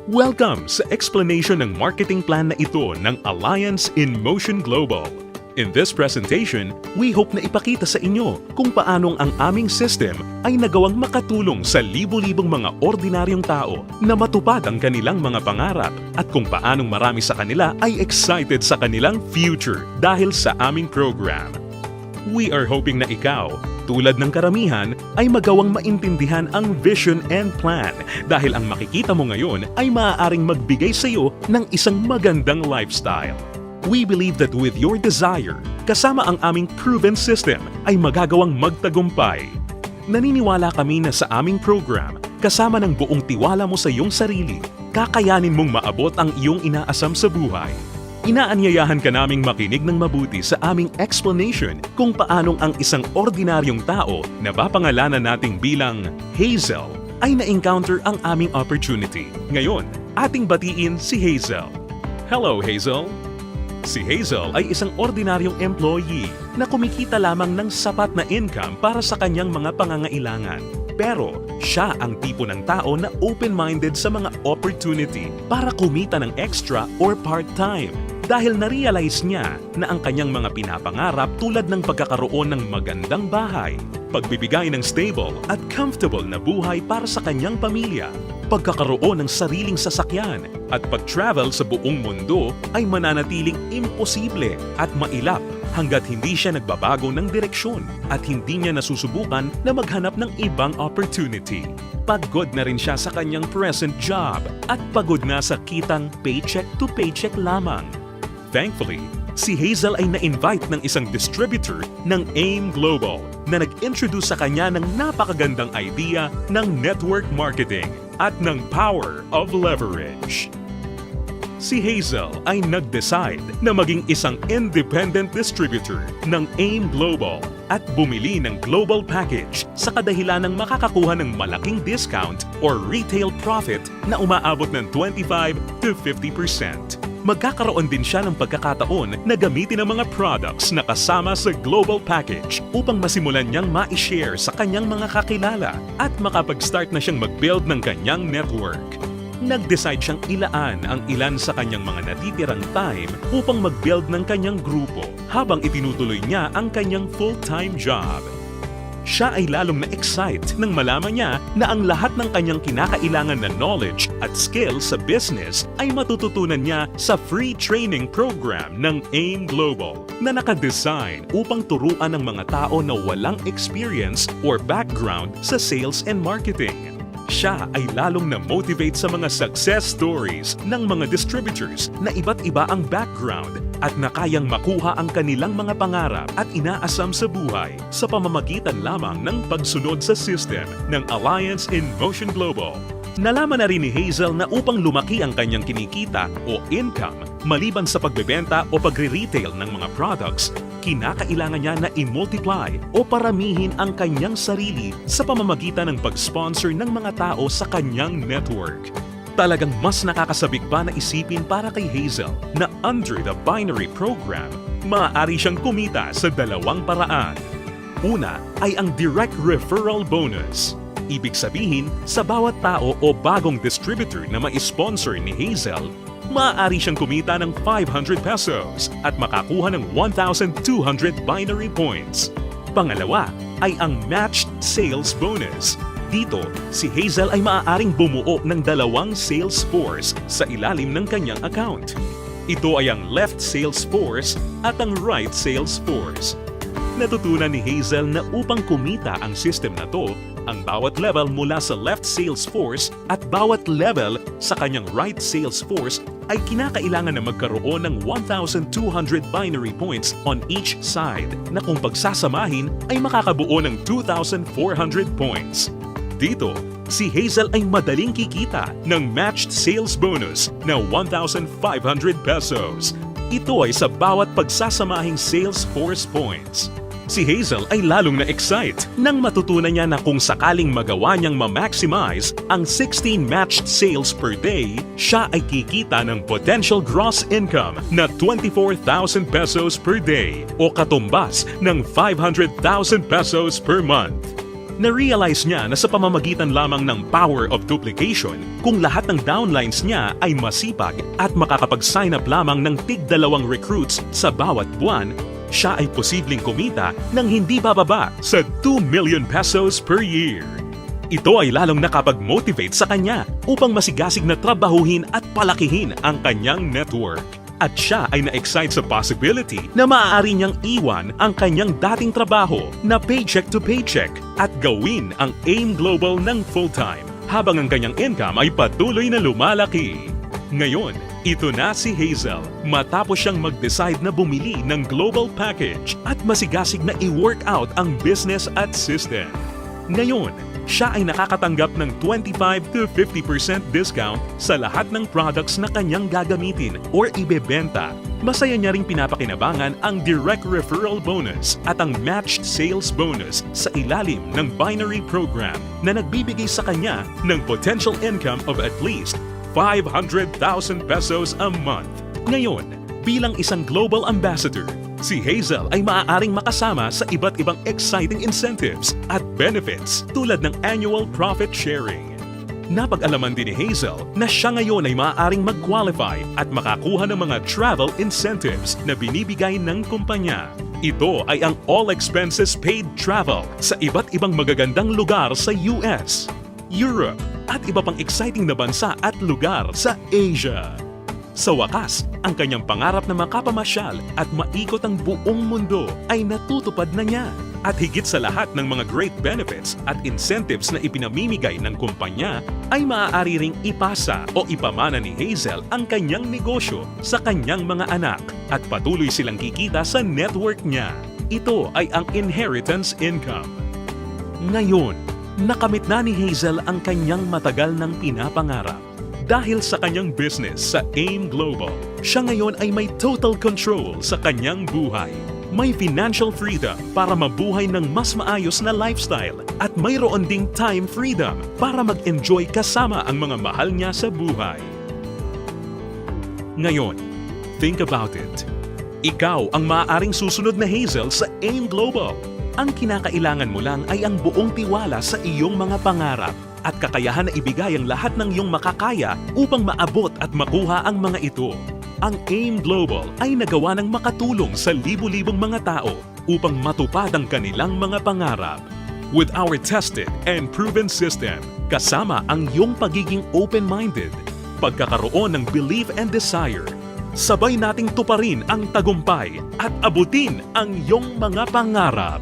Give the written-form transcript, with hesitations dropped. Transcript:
Welcome sa explanation ng marketing plan na ito ng Alliance in Motion Global. In this presentation, we hope na ipakita sa inyo kung paanong ang aming system ay nagawang makatulong sa libo-libong mga ordinaryong tao na matupad ang kanilang mga pangarap at kung paanong marami sa kanila ay excited sa kanilang future dahil sa aming program. We are hoping na ikaw, tulad ng karamihan, ay magawang maintindihan ang vision and plan dahil ang makikita mo ngayon ay maaaring magbigay sa iyo ng isang magandang lifestyle. We believe that with your desire, kasama ang aming proven system ay magagawang magtagumpay. Naniniwala kami na sa aming program, kasama ng buong tiwala mo sa iyong sarili, kakayanin mong maabot ang iyong inaasam sa buhay. Inaanyayahan ka naming makinig ng mabuti sa aming explanation kung paanong ang isang ordinaryong tao na papangalanan nating bilang Hazel ay na-encounter ang aming opportunity. Ngayon, ating batiin si Hazel. Hello, Hazel! Si Hazel ay isang ordinaryong employee na kumikita lamang ng sapat na income para sa kanyang mga pangangailangan. Pero siya ang tipo ng tao na open-minded sa mga opportunity para kumita ng extra or part-time dahil na-realize niya na ang kanyang mga pinapangarap tulad ng pagkakaroon ng magandang bahay, pagbibigay ng stable at comfortable na buhay para sa kanyang pamilya, pagkakaroon ng sariling sasakyan at pag-travel sa buong mundo ay mananatiling imposible at mailap hanggat hindi siya nagbabago ng direksyon at hindi niya nasusubukan na maghanap ng ibang opportunity. Pagod na rin siya sa kanyang present job at pagod na sa kitang paycheck to paycheck lamang. Thankfully, si Hazel ay na-invite ng isang distributor ng AIM Global na nag-introduce sa kanya ng napakagandang idea ng network marketing at ng power of leverage. Si Hazel ay nag-decide na maging isang independent distributor ng AIM Global at bumili ng global package sa kadahilan ng makakakuha ng malaking discount or retail profit na umaabot ng 25 to 50%. Magkakaroon din siya ng pagkakataon na gamitin ang mga products na kasama sa global package upang masimulan niyang ma-share sa kanyang mga kakilala at makapag-start na siyang mag-build ng kanyang network. Nag-decide siyang ilaan ang ilan sa kanyang mga natitirang time upang mag-build ng kanyang grupo habang itinutuloy niya ang kanyang full-time job. Siya ay lalong na-excite nang malaman niya na ang lahat ng kanyang kinakailangan na knowledge at skills sa business ay matututunan niya sa free training program ng AIM Global na nakadesign upang turuan ng mga tao na walang experience or background sa sales and marketing. Siya ay lalong na-motivate sa mga success stories ng mga distributors na iba't iba ang background at na kayang makuha ang kanilang mga pangarap at inaasam sa buhay sa pamamagitan lamang ng pagsunod sa system ng Alliance in Motion Global. Nalaman na rin ni Hazel na upang lumaki ang kanyang kinikita o income maliban sa pagbebenta o pagre-retail ng mga products, kinakailangan niya na i-multiply o paramihin ang kanyang sarili sa pamamagitan ng pag-sponsor ng mga tao sa kanyang network. Talagang mas nakakasabik pa na isipin para kay Hazel na under the binary program, maaari siyang kumita sa dalawang paraan. Una ay ang direct referral bonus. Ibig sabihin, sa bawat tao o bagong distributor na ma-sponsor ni Hazel, maaari siyang kumita ng 500 pesos at makakuha ng 1,200 binary points. Pangalawa ay ang matched sales bonus. Dito, si Hazel ay maaaring bumuo ng dalawang sales force sa ilalim ng kanyang account. Ito ay ang left sales force at ang right sales force. Natutunan ni Hazel na upang kumita ang system na to, ang bawat level mula sa left sales force at bawat level sa kanyang right sales force ay kinakailangan na magkaroon ng 1,200 binary points on each side na kung pagsasamahin ay makakabuo ng 2,400 points. Dito, si Hazel ay madaling kikita ng matched sales bonus na 1,500 pesos. Ito ay sa bawat pagsasamahing sales force points. Si Hazel ay lalong na-excite nang matutunan niya na kung sakaling magawa niyang ma-maximize ang 16 matched sales per day, siya ay kikita ng potential gross income na 24,000 pesos per day o katumbas ng 500,000 pesos per month. Na-realize niya na sa pamamagitan lamang ng power of duplication, kung lahat ng downlines niya ay masipag at makakapag-sign up lamang ng tig-2 recruits sa bawat buwan, siya ay posibleng kumita ng hindi bababa sa 2 million pesos per year. Ito ay lalong nakapag-motivate sa kanya upang masigasig na trabahuhin at palakihin ang kanyang network. At siya ay na-excite sa possibility na maaari niyang iwan ang kanyang dating trabaho na paycheck to paycheck at gawin ang AIM Global ng full-time habang ang kanyang income ay patuloy na lumalaki. Ngayon, ito na si Hazel matapos siyang mag-decide na bumili ng global package at masigasig na i-work out ang business at system. Ngayon, siya ay nakakatanggap ng 25 to 50% discount sa lahat ng products na kanyang gagamitin or ibebenta. Masaya niya ring pinapakinabangan ang direct referral bonus at ang matched sales bonus sa ilalim ng binary program na nagbibigay sa kanya ng potential income of at least 500,000 pesos a month. Ngayon, bilang isang global ambassador, si Hazel ay maaaring makasama sa iba't ibang exciting incentives at benefits tulad ng annual profit sharing. Napag-alaman din ni Hazel na siya ngayon ay maaaring mag-qualify at makakuha ng mga travel incentives na binibigay ng kumpanya. Ito ay ang all expenses paid travel sa iba't ibang magagandang lugar sa US, Europe, at iba pang exciting na bansa at lugar sa Asia. Sa wakas, ang kanyang pangarap na makapamasyal at maikot ang buong mundo ay natutupad na niya. At higit sa lahat ng mga great benefits at incentives na ipinamimigay ng kumpanya, ay maaari ring ipasa o ipamana ni Hazel ang kanyang negosyo sa kanyang mga anak at patuloy silang kikita sa network niya. Ito ay ang inheritance income. Ngayon, nakamit na ni Hazel ang kanyang matagal ng pinapangarap. Dahil sa kanyang business sa AIM Global, siya ngayon ay may total control sa kanyang buhay. May financial freedom para mabuhay ng mas maayos na lifestyle at mayroon ding time freedom para mag-enjoy kasama ang mga mahal niya sa buhay. Ngayon, think about it. Ikaw ang maaaring susunod na Hazel sa AIM Global. Ang kinakailangan mo lang ay ang buong tiwala sa iyong mga pangarap at kakayahan na ibigay ang lahat ng iyong makakaya upang maabot at makuha ang mga ito. Ang AIM Global ay nagawa ng makatulong sa libu-libong mga tao upang matupad ang kanilang mga pangarap. With our tested and proven system, kasama ang iyong pagiging open-minded, pagkakaroon ng belief and desire, sabay nating tuparin ang tagumpay at abutin ang iyong mga pangarap.